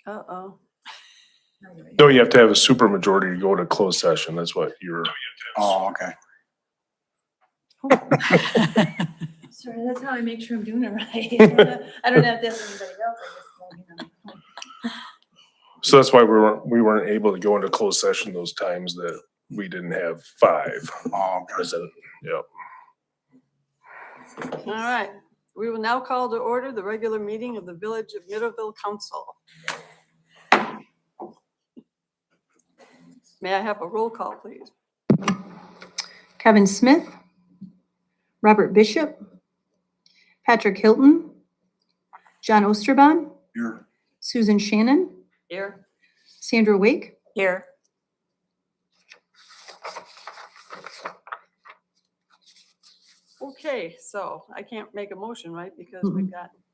Uh-oh. No, you have to have a super majority to go to closed session. That's what you're. Oh, okay. Sorry, that's how I make sure I'm doing it right. I don't have to ask anybody else. I just, So that's why we weren't able to go into closed session those times that we didn't have five Oh, okay. present. Yep. All right, we will now call to order the regular meeting of the Village of Middleville Council. May I have a roll call, please? Kevin Smith, Robert Bishop, Patrick Hilton, John Osterbahn, Here. Susan Shannon, Here. Sandra Wake, Here. Okay, so I can't make a motion, right? Because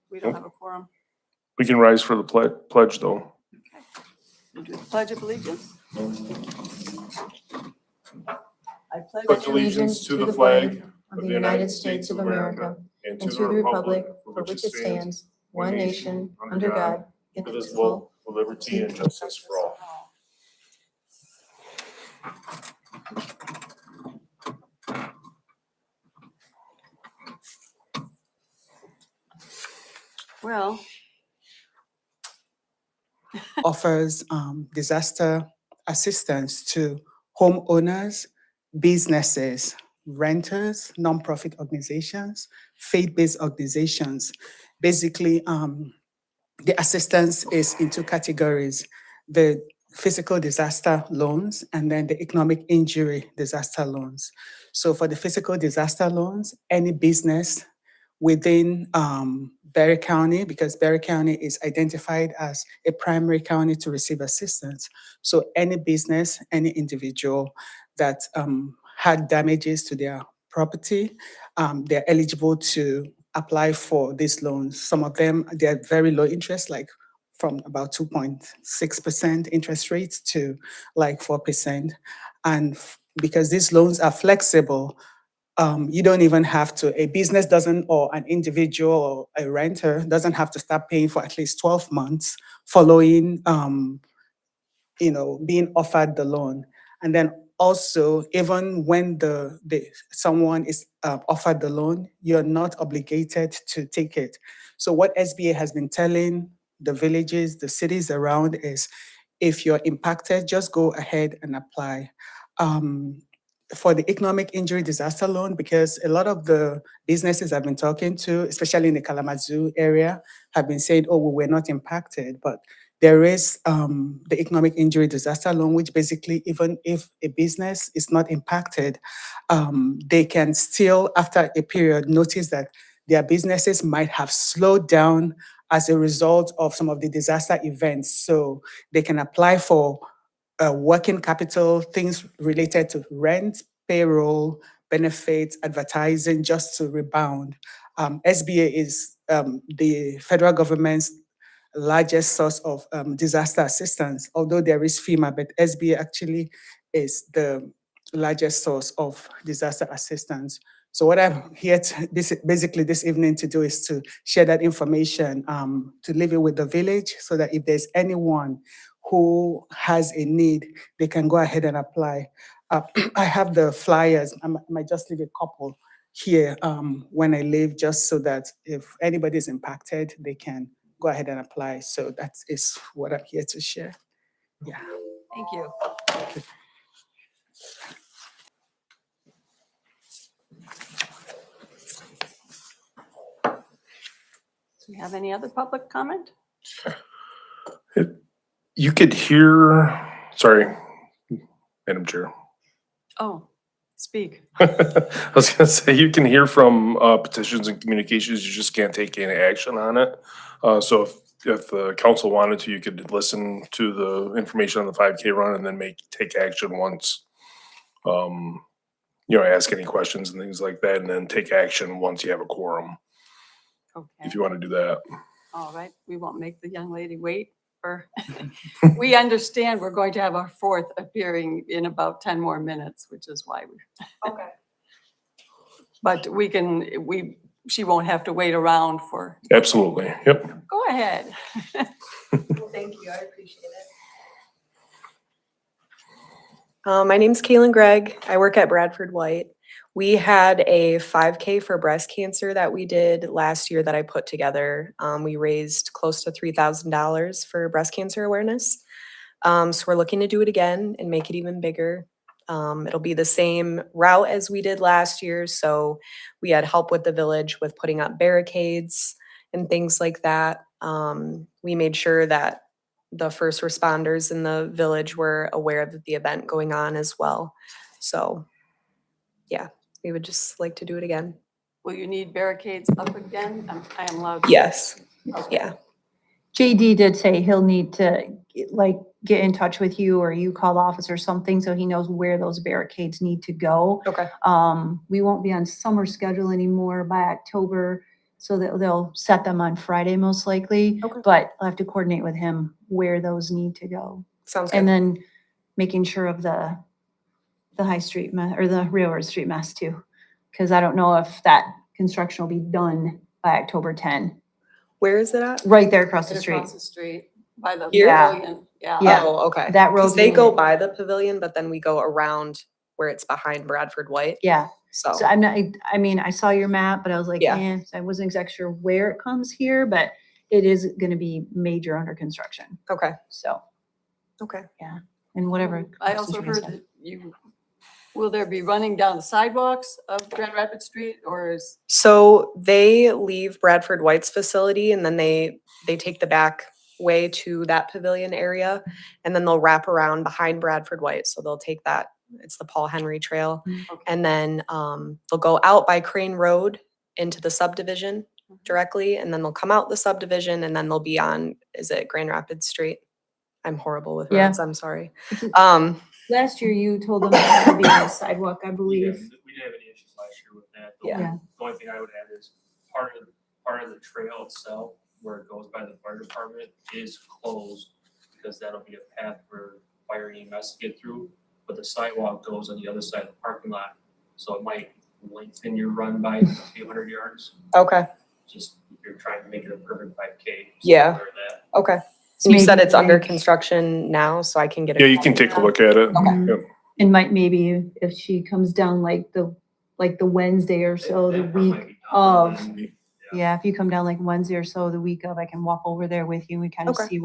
we don't have a quorum. We can rise for the pledge though. We'll do the Pledge of Allegiance. I Pledge allegiance to the flag of the United States of America and to the republic for which it stands, one nation, under God, indivisible, with liberty and justice for all. Well, offers disaster assistance to homeowners, businesses, renters, nonprofit organizations, faith-based organizations. Basically, the assistance is in two categories: the physical disaster loans and then the economic injury disaster loans. So for the physical disaster loans, any business within Berry County, because Berry County is identified as a primary county to receive assistance. So any business, any individual that had damages to their property, they're eligible to apply for these loans. Some of them, they're very low interest, like from about 2.6% interest rates to like 4%. And because these loans are flexible, you don't even have to, a business doesn't, or an individual or a renter doesn't have to start paying for at least 12 months following, being offered the loan. And then also, even when someone is offered the loan, you're not obligated to take it. So what SBA has been telling the villages, the cities around is, if you're impacted, just go ahead and apply. For the economic injury disaster loan, because a lot of the businesses I've been talking to, especially in the Kalamazoo area, have been saying, oh, well, we're not impacted. But there is the economic injury disaster loan, which basically, even if a business is not impacted, they can still, after a period, notice that their businesses might have slowed down as a result of some of the disaster events. So they can apply for working capital, things related to rent, payroll, benefits, advertising, just to rebound. SBA is the federal government's largest source of disaster assistance, although there is FEMA, but SBA actually is the largest source of disaster assistance. So what I'm here basically this evening to do is to share that information, to leave it with the village, so that if there's anyone who has a need, they can go ahead and apply. I have the flyers. I might just leave a couple here when I leave, just so that if anybody is impacted, they can go ahead and apply. So that is what I'm here to share. Yeah. thank you. Do you have any other public comment? You could hear, sorry, Madam Chair. Oh, speak. I was gonna say, you can hear from petitions and communications, you just can't take any action on it. So if the council wanted to, you could listen to the information on the 5K run and then take action once. Ask any questions and things like that, and then take action once you have a quorum, Okay, if you want to do that. all right. We won't make the young lady wait for, we understand we're going to have our fourth appearing in about 10 more minutes, which is why we. Okay. But we she won't have to wait around for, Absolutely, yep. go ahead. Well, thank you, I appreciate it. My name's Kaylin Gregg. I work at Bradford White. We had a 5K for breast cancer that we did last year that I put together. We raised close to $3,000 for breast cancer awareness. So we're looking to do it again and make it even bigger. It'll be the same route as we did last year. So we had help with the village with putting up barricades and things like that. We made sure that the first responders in the village were aware of the event going on as well. So, yeah, we would just like to do it again. Will you need barricades up again? I am allowed. to- Yes, Okay. yeah. JD did say he'll need to like get in touch with you or you call the office or something so he knows where those barricades need to go. Okay. We won't be on summer schedule anymore by October, so that they'll set them on Friday most likely. Okay. But I'll have to coordinate with him where those need to go. Sounds And good. then making sure of the High Street or the Railroad Street mess too. Because I don't know if that construction will be done by October 10. Where is it at? Right there across the Right street. across the street by the Here? pavilion. Yeah. Yeah. Oh, okay. That road. Because they go will- by the pavilion, but then we go around where it's behind Bradford White. Yeah. So, So I'm not, I mean, I saw your map, but I was like, Yeah. so I wasn't exactly sure where it comes here, but it is gonna be major under construction, okay, so, okay. and whatever. I costs also is heard reasonable. that will there be running down the sidewalks of Grand Rapids Street or is, So they leave Bradford White's facility and then they take the back way to that pavilion area and then they'll wrap around behind Bradford White. So they'll take that, it's the Paul Henry Trail. Okay. And then they'll go out by Crane Road into the subdivision directly and then they'll come out the subdivision and then they'll be on, is it Grand Rapids Street? I'm horrible with Yeah. roads, I'm sorry. Last year you told them it would be on the sidewalk, I We believe. didn't have any issues last year with that. Yeah. Yeah. The only thing I would add is part of the trail itself, where it goes by the fire department, is closed because that'll be a path for fire and EMS to get through. But the sidewalk goes on the other side of the parking lot, so it might lengthen your run by a few hundred yards. Okay, Just if you're trying to make it a perfect 5K. just Yeah. aware of that. okay. So you said Maybe it's under like- construction now, so I can get a. Yeah, you can take a look at it. Mhm. Yep. And might maybe if she comes down like the Wednesday or so, the That part might week be done, of. and then Yeah, if you come down like Wednesday or so, the week of, I can walk over there with you and we kind of Okay. see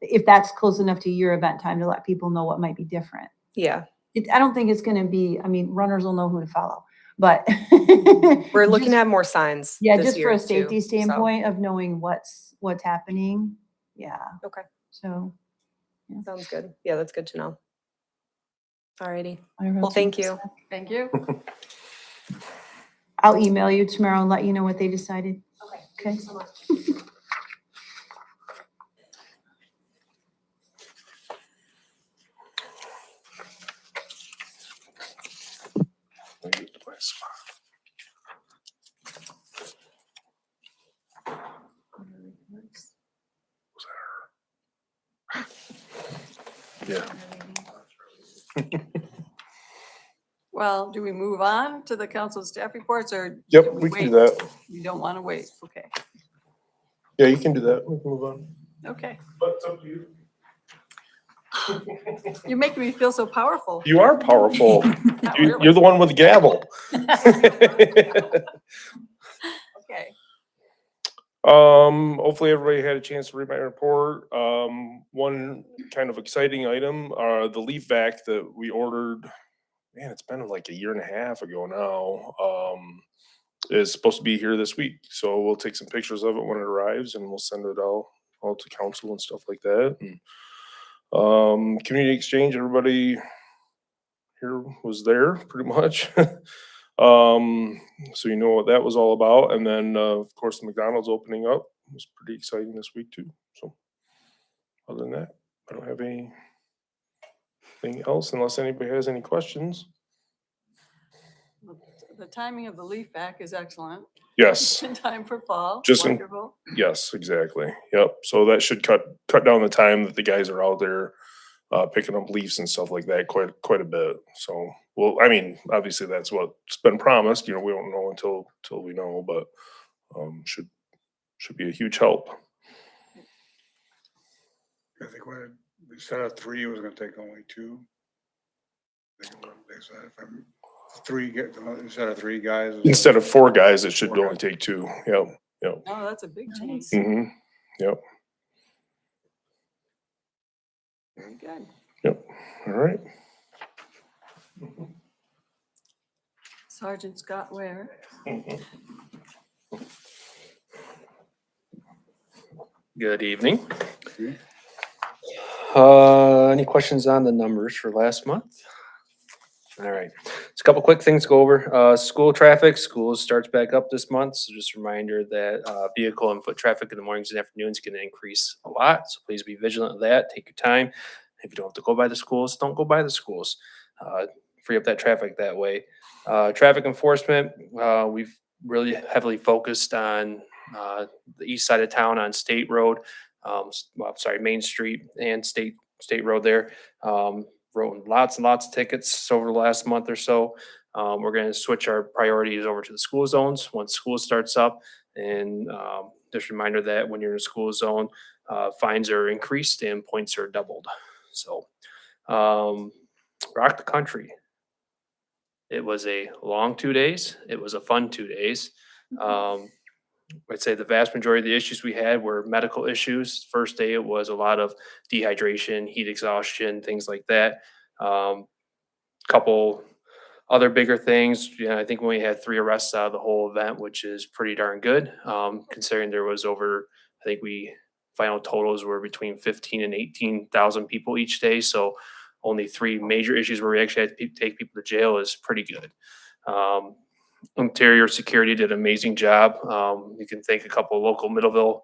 if that's close enough to your event time to let people know what might be different. Yeah, I don't think it's gonna be, I mean, runners will know who to follow, but. we're looking just- to have more signs Yeah, this just for year a too, safety so. standpoint of knowing what's happening. Yeah. Okay. So. Sounds good. Yeah, that's good to know. Alrighty. I wrote Well, some thank you. stuff. thank you. I'll email you tomorrow and let you know what they decided. Okay. Let me get to my spot. Was that her? Yeah. Well, do we move on to the council staff reports or? Yep, should we can do wait? that. You don't want to wait, okay, Yeah, you can do that. We can move on. okay. But it's up to you. You're making me feel so powerful. You are powerful. Not You're really. the one with the gavel. Okay, Hopefully everybody had a chance to read my report. One kind of exciting item, the leaf vac that we ordered, man, it's been like a year and a half ago now, is supposed to be here this week. So we'll take some pictures of it when it arrives and we'll send it out to council and stuff like that. And, community exchange, everybody here was there pretty much. So you know what that was all about. And then, of course, the McDonald's opening up was pretty exciting this week too. So other than that, I don't have anything else unless anybody has any questions. the timing of the leaf vac is excellent. Yes, In time for fall, Just in- wonderful. yes, exactly. Yep. So that should cut down the time that the guys are out there picking up leaves and stuff like that quite a bit. So well, I mean, obviously that's what's been promised, you know, we don't know until we know, but, should be a huge help. I think when, instead of 3, it was gonna take only 2. I think what they said, if I'm, 3, instead of 3 guys. Instead of 4 guys, it should 4 only take 2, yep, yep. Oh, that's a big change. Mm-hmm, yep, Very good. yep, all right. Sergeant Scott Ware. Good evening. Mhm. Any questions on the numbers for last month? All right, just a couple quick things to go over. School traffic, school starts back up this month, so just a reminder that vehicle and foot traffic in the mornings and afternoons is gonna increase a lot, so please be vigilant of that, take your time. If you don't have to go by the schools, don't go by the schools. Free up that traffic that way. Traffic enforcement, we've really heavily focused on the east side of town on State Road, Main Street and State Road there. Wrote lots and lots of tickets over the last month or so. We're gonna switch our priorities over to the school zones once school starts up. And just a reminder that when you're in a school zone, fines are increased and points are doubled. So, rock the country. It was a long 2 days. It was a fun 2 days. I'd say the vast majority of the issues we had were medical issues. First day, it was a lot of dehydration, heat exhaustion, things like that. Couple other bigger things. Yeah, I think we had 3 arrests out of the whole event, which is pretty darn good. Considering there was over, I think final totals were between 15 and 18,000 people each day. So only 3 major issues where we actually had to take people to jail is pretty good. Interior security did an amazing job. You can thank a couple of local Middleville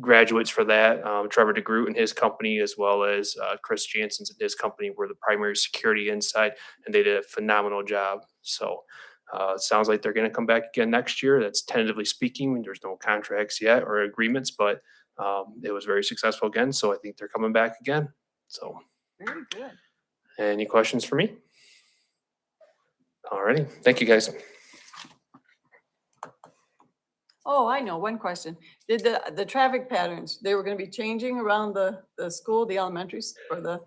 graduates for that. Trevor DeGroot and his company, as well as Chris Jansen's and his company, were the primary security inside, and they did a phenomenal job. So it sounds like they're going to come back again next year. That's tentatively speaking. There's no contracts yet or agreements, but it was very successful again. So I think they're coming back again. So, Very good. any questions for me? Alrighty, thank you guys. Oh, I know, one question. Did the traffic patterns, they were gonna be changing around the school, the elementary or the?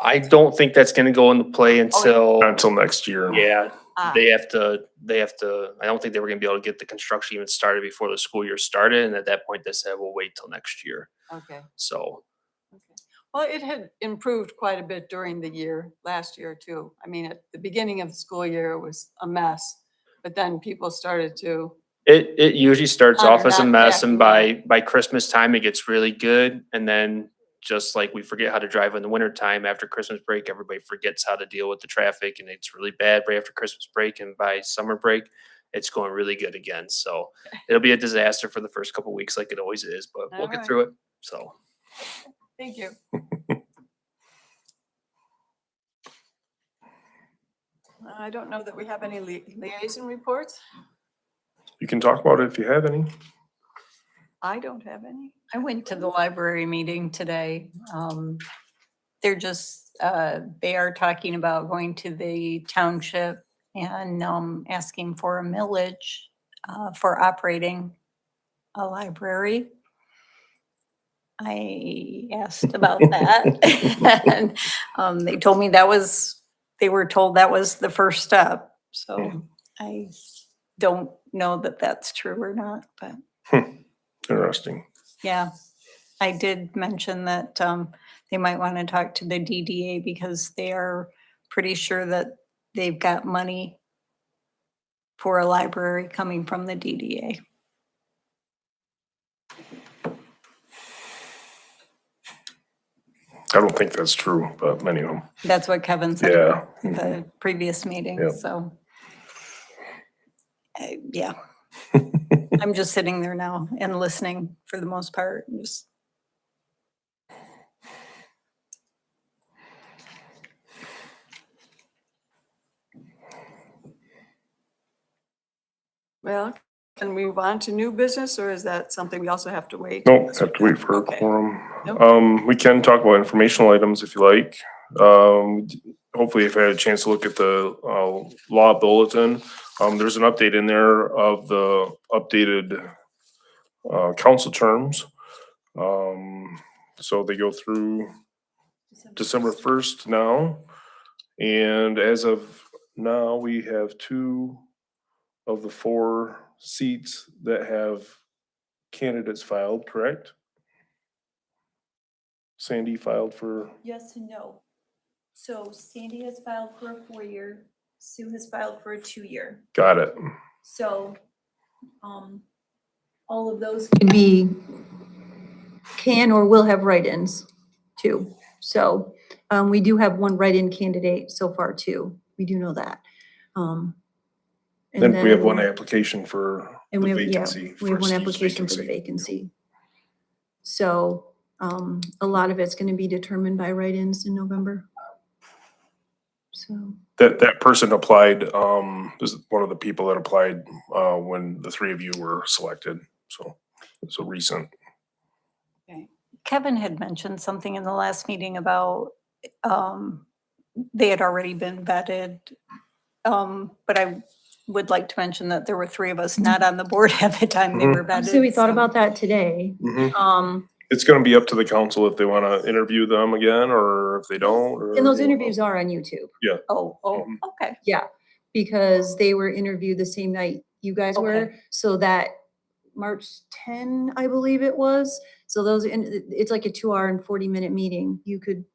I don't think that's gonna go into play until, Until next year. yeah, Ah, they have to, I don't think they were gonna be able to get the construction even started before the school year started, and at that point, they said, we'll wait till next year. Okay, So, okay. Well, it had improved quite a bit during the year, last year too. I mean, at the beginning of the school year, it was a mess. But then people started to, it usually starts off as a Not mess, and bad, by Christmas time, it gets really good, and then just like we forget how to drive in the winter time after Christmas break, everybody forgets how to deal with the traffic, and it's really bad right after Christmas break, and by summer break, it's going really good again. So it'll be a disaster for the first couple weeks like it always is, but we'll get Alright. through it. So, thank you. I don't know that we have any liaison reports. You can talk about it if you have any. I don't have any. I went to the library meeting today. They're just, they are talking about going to the township and asking for a millage for operating a library. I asked about that. And they told me they were told that was the first step. So I don't know that that's true or not, but. Interesting. Yeah, I did mention that they might want to talk to the DDA because they are pretty sure that they've got money for a library coming from the DDA. I don't think that's true, but anyway, That's what Kevin said yeah. at the previous meeting, Yep. so. Yeah. I'm just sitting there now and listening for the most part, and just. Well, can we move on to new business or is that something we also have to wait? No, have to wait for a Okay. quorum. Nope. We can talk about informational items if you like. hopefully if I had a chance to look at the, law bulletin, there's an update in there of the updated, council terms. So they go through December 1st now. And as of now, we have 2 of the 4 seats that have candidates filed, correct? Sandy filed for, Yes and no. So Sandy has filed for a 4-year, Sue has filed for a 2-year. got it. So, all of those can or will have write-ins too. So, we do have 1 write-in candidate so far too. We do know that. And Then we have 1 then- application for the And we have, yeah, vacancy. we have for 1 Steve's application for the vacancy. So, a lot of it's gonna be determined by write-ins in November. So, That person applied, is one of the people that applied, when the 3 of you were selected, so it's a recent. Kevin had mentioned something in the last meeting about, they had already been vetted. But I would like to mention that there were 3 of us not on the board at the time they were vetted. so we thought so- about that today. It's gonna be up to the council if they wanna interview them again, or if they don't, or. And those interviews are on YouTube. Oh, Mhm. okay. Yeah, because they were interviewed the same night you guys were, Okay. so that March 10, I believe it was. So those, and it's like a 2-hour and 40-minute meeting. You could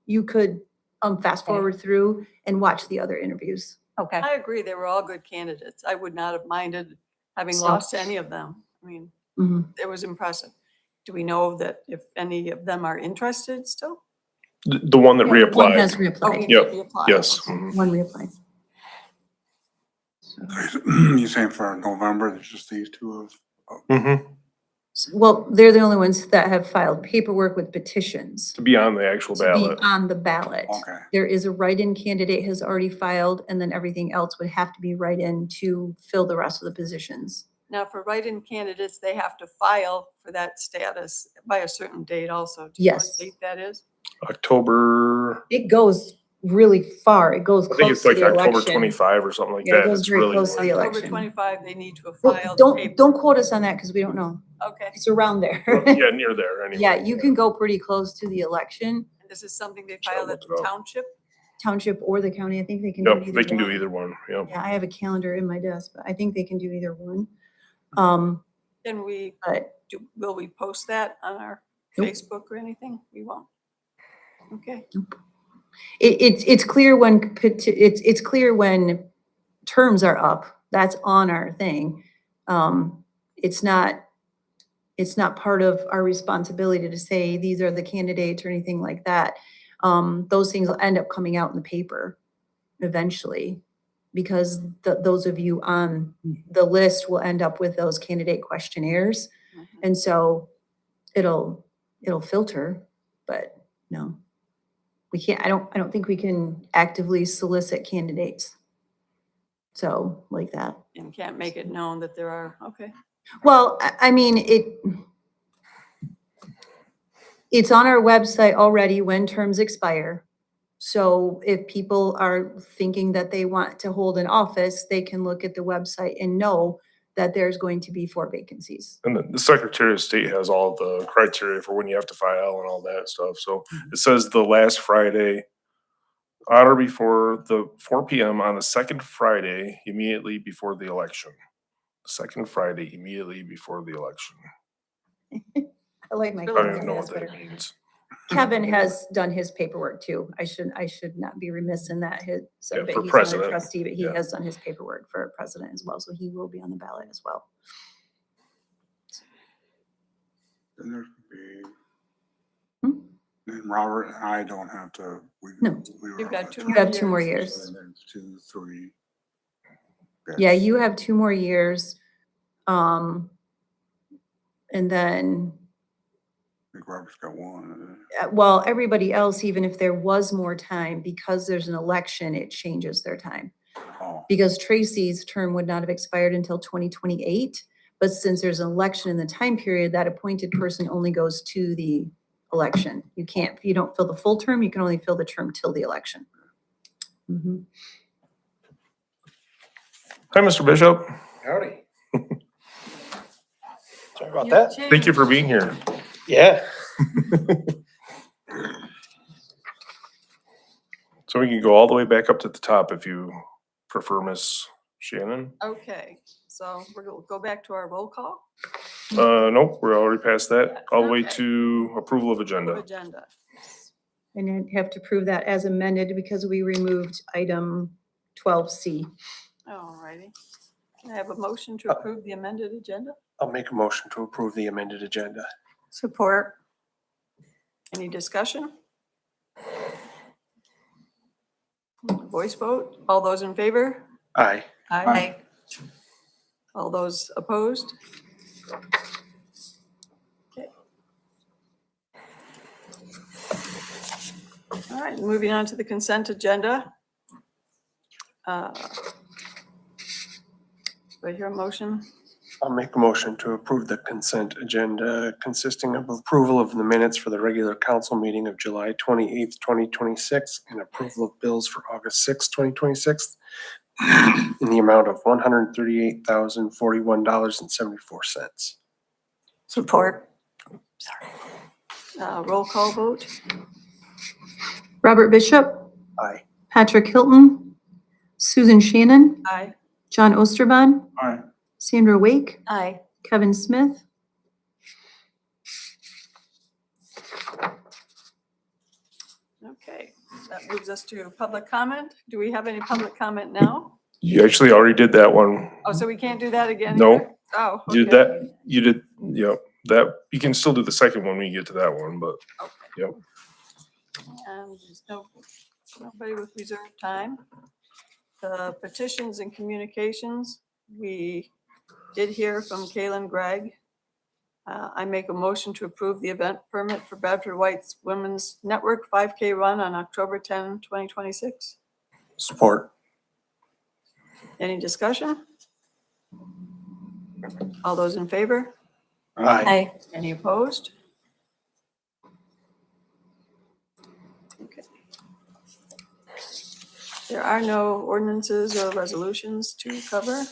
fast Okay. forward through and watch the other interviews. Okay. I agree, they were all good candidates. I would not have minded having So- lost any of them. I mean, it was impressive. Do we know that if any of them are interested still? The one that One has reapplied, reapplied. Okay, Yep, they applied. yes. Okay. mhm. One reapplied. You saying for November, there's just these 2 of, Mhm. Well, they're the only ones that have filed paperwork with petitions To be on the actual to be ballot. on the ballot. okay. There is a write-in candidate has already filed, and then everything else would have to be write-in to fill the rest of the positions. Now, for write-in candidates, they have to file for that status by a certain date also. Do you know what Yes. date that is? October, It goes really far. It goes I think close it's to like the October election. 25 or something like Yeah, it that. goes It's very really. close to the October election. 25, they need to Well, file. the Don't, paper. don't quote us on that because we don't know. Okay, It's around there. Yeah, near there anyway. Yeah, you can go pretty close to the election, and this is something they Sure, filed look at it the up. township? township or the county. I think they can do Yep, either they can do one. either one, yep. Yeah, I have a calendar in my desk, but I think they can do either one. Can we, But will we post that on our Nope. Facebook or anything? We won't. Okay, it's clear when, it's clear when terms are up. That's on our thing. It's not part of our responsibility to say, these are the candidates or anything like that. Those things will end up coming out in the paper eventually, because those of you on the list will end up with those candidate questionnaires. Mhm. And so it'll filter, but no. We can't, I don't think we can actively solicit candidates. So like that. and can't make it known that there are, okay. Well, I mean, it's on our website already when terms expire. So if people are thinking that they want to hold an office, they can look at the website and know that there's going to be 4 vacancies. And the Secretary of State has all the criteria for when you have to file and all that stuff. So it says the last Friday on or before the 4 PM on the second Friday immediately before the election. Second Friday immediately before the election. I like my. I don't Really even know what that's better. that means. Kevin has done his paperwork too. I should not be remiss in that. So, Yeah, but for he's not a president, trustee, but he yeah. has done his paperwork for president as well. So he will be on the ballot as well. Then there could be. Hmm? And Robert and I don't have to. No. You've got 2 You more have 2 more years. years. And then 2, 3. Yeah, Yes. you have 2 more years. And then, I think Robert's got 1. well, everybody else, even if there was more time, because there's an election, it changes their time. Oh, Because Tracy's term would not have expired until 2028. But since there's an election in the time period, that appointed person only goes to the election. You can't, if you don't fill the full term, you can only fill the term till the election. Mhm. Hi, Mr. Bishop. Howdy. Sorry about You've that. Thank you for being here. Yeah. So we can go all the way back up to the top if you prefer, Miss Shannon. Okay, so we'll go back to our roll call. Nope, we're already past that. All the way Okay. to approval of agenda. Agenda. And then have to prove that as amended because we removed item 12C. All righty. Can I have a motion to approve the amended agenda? I'll make a motion to approve the amended agenda. Support. Any discussion? Voice vote? All those in favor? Aye. Aye. All those opposed? Okay. All right, moving on to the consent agenda. Do I hear a motion? I'll make a motion to approve the consent agenda consisting of approval of the minutes for the regular council meeting of July 28th, 2026, and approval of bills for August 6th, 2026 in the amount of $138,041.74. Support. Roll call vote? Robert Bishop, Aye. Patrick Hilton, Susan Shannon, Aye. John Osterbaum, Aye. Sandra Wake, Aye. Kevin Smith. Okay, that moves us to public comment. Do we have any public comment now? You actually already did that one. Oh, so we can't do that again? No. either? Oh, You did okay. that, you did, yep, that, you can still do the second one when you get to that one, but Okay. Yep. And there's nobody with reserved time. The petitions and communications, we did hear from Kaylin Gregg. I make a motion to approve the event permit for Bradford White's Women's Network 5K run on October 10, 2026. Support. Any discussion? All those in favor? Aye. Aye. Any opposed? Okay. There are no ordinances or resolutions to cover.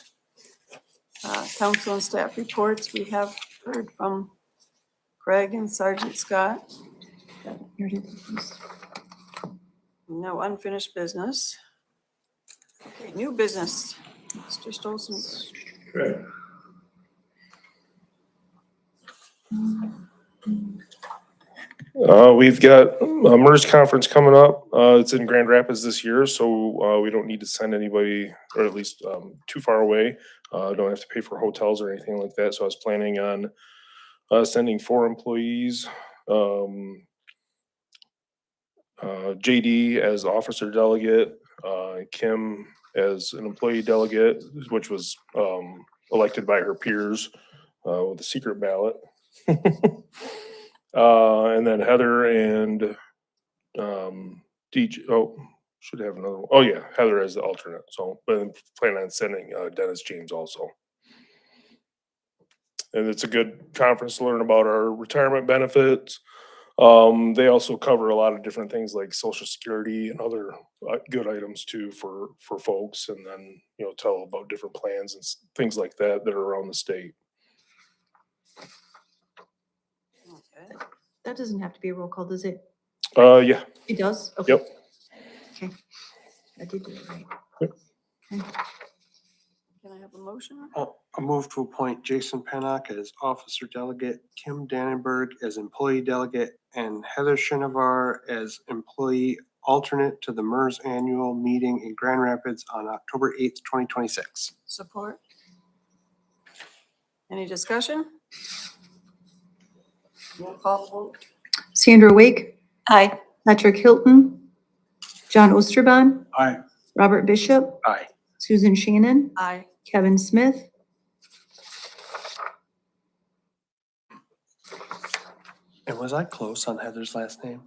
Council and staff reports, we have heard from Craig and Sergeant Scott. No unfinished business. Okay, new business. Mr. Stolzen. we've got a MERS conference coming up. It's in Grand Rapids this year, so we don't need to send anybody, or at least too far away. Don't have to pay for hotels or anything like that. So I was planning on sending 4 employees. JD as officer delegate, Kim as an employee delegate, which was elected by her peers with a secret ballot. And then Heather and DJ, should have another one. Oh yeah, Heather as the alternate. So, but I'm planning on sending Dennis James also. And it's a good conference to learn about our retirement benefits. They also cover a lot of different things like social security and other good items too for folks, and then, you know, tell about different plans and things like that that are around the state. Okay. That doesn't have to be a roll call, does it? Yeah, It does? Okay. Yep. Okay. I did do it right. Can I have a motion? I'll move to appoint Jason Pennock as officer delegate, Kim Dannenberg as employee delegate, and Heather Shinovar as employee alternate to the MERS annual meeting in Grand Rapids on October 8th, 2026. Support? Any discussion? Roll call vote? Sandra Wake, Aye. Patrick Hilton, John Osterbaum, Aye. Robert Bishop, Aye. Susan Shannon, Aye. Kevin Smith. And was I close on Heather's last name?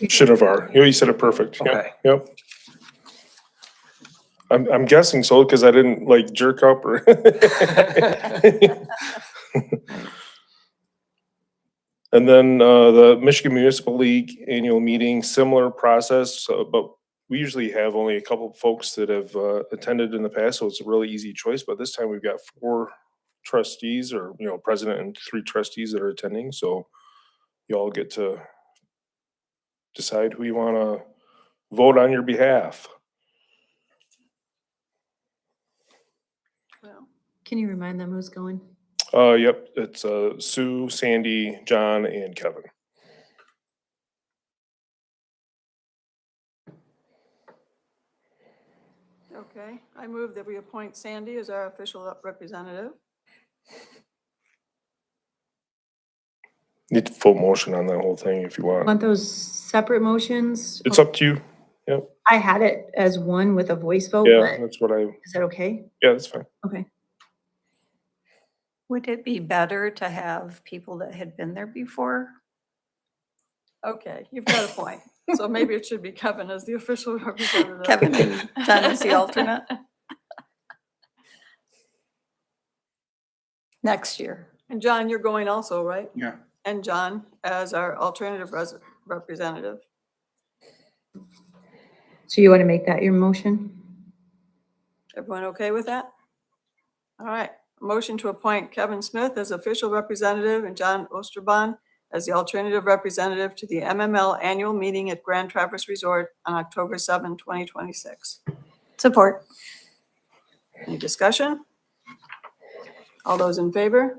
should have you said it perfect. Yep, Okay. Yep. I'm guessing so because I didn't like jerk up or. And then the Michigan Municipal League annual meeting, similar process, but we usually have only a couple of folks that have attended in the past, so it's a really easy choice. But this time we've got 4 trustees, or, you know, president and 3 trustees that are attending. So you all get to decide who you want to vote on your behalf. Well, Can you remind them who's going? Yep, it's Sue, Sandy, John, and Kevin. okay, I move that we appoint Sandy as our official representative. Need full motion on that whole thing if you want. Want those separate motions? It's up to you. Yep. I had it as one with a voice vote, Yeah, but that's what I, is that okay? yeah, that's fine. Okay. Would it be better to have people that had been there before? Okay, you've got a point. So maybe it should be Kevin as the official representative. Kevin and John as the alternate? Next year. And John, you're going also, right? Yeah. And John as our alternative representative. So you want to make that your motion? Everyone okay with that? All right, motion to appoint Kevin Smith as official representative and John Osterbahn as the alternative representative to the MML annual meeting at Grand Traverse Resort on October 7, 2026. Support. Any discussion? All those in favor?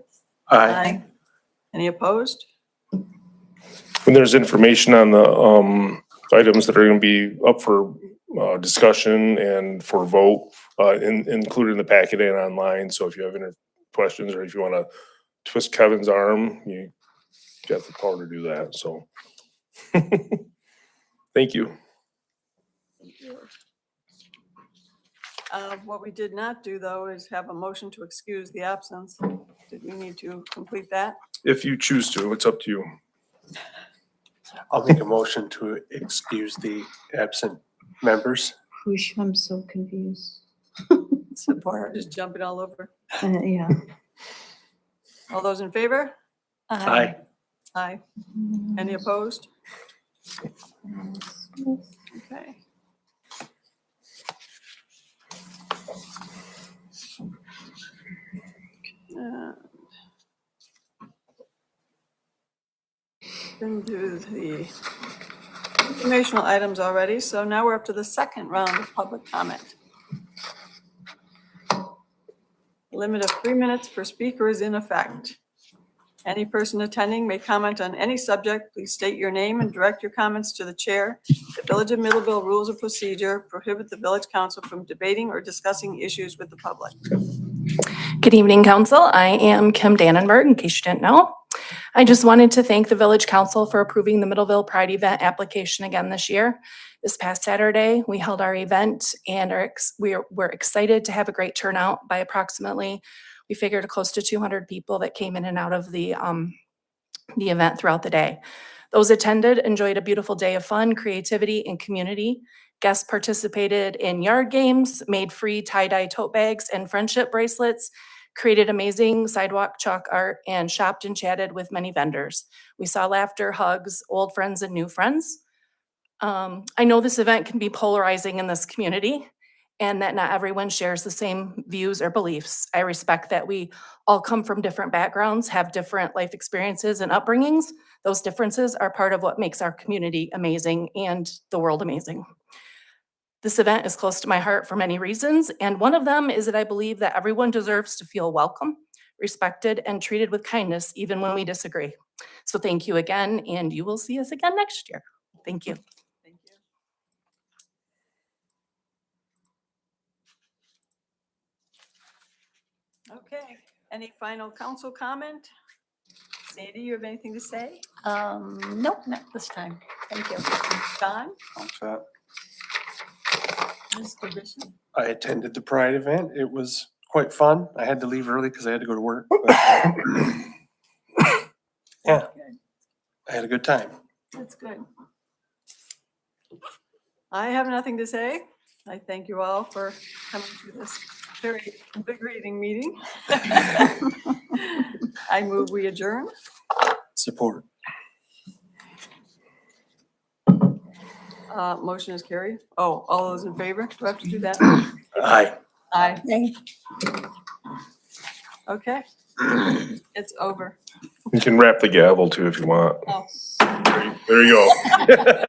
Aye. Any opposed? When there's information on the items that are going to be up for discussion and for vote, included in the packet and online. So if you have any questions, or if you want to twist Kevin's arm, you got the power to do that. So thank you. What we did not do, though, is have a motion to excuse the absence. Did we need to complete that? If you choose to, it's up to you. I'll make a motion to excuse the absent members. Whoosh, I'm so confused. Support. Just jumping all over. Yeah. All those in favor? Aye. Aye. Any opposed? Okay. Been through the informational items already, so now we're up to the second round of public comment. Limit of 3 minutes per speaker is in effect. Any person attending may comment on any subject. Please state your name and direct your comments to the chair. The Village of Middleville Rules of Procedure prohibit the village council from debating or discussing issues with the public. Good evening, council. I am Kim Dannenberg, in case you didn't know. I just wanted to thank the village council for approving the Middleville Pride event application again this year. This past Saturday, we held our event and we're excited to have a great turnout by approximately, we figured close to 200 people that came in and out of the event throughout the day. Those attended enjoyed a beautiful day of fun, creativity, and community. Guests participated in yard games, made free tie-dye tote bags and friendship bracelets, created amazing sidewalk chalk art, and shopped and chatted with many vendors. We saw laughter, hugs, old friends, and new friends. I know this event can be polarizing in this community and that not everyone shares the same views or beliefs. I respect that we all come from different backgrounds, have different life experiences and upbringings. Those differences are part of what makes our community amazing and the world amazing. This event is close to my heart for many reasons, and one of them is that I believe that everyone deserves to feel welcome, respected, and treated with kindness, even when we disagree. So thank you again, and you will see us again next year. Thank you. Thank you. Okay, any final council comment? Sandy, you have anything to say? Nope, not this time. Thank you. John? I'm set. Mr. Bishop? I attended the Pride event. It was quite fun. I had to leave early because I had to go to work. but Yeah, I had a good time. That's good. I have nothing to say. I thank you all for coming to this very invigorating meeting. I move we adjourn. Support. Motion is carried. Oh, all those in favor? Do I have to do that? Aye. Aye. Okay. It's over. You can wrap the gavel too if you want. Oh. There you go.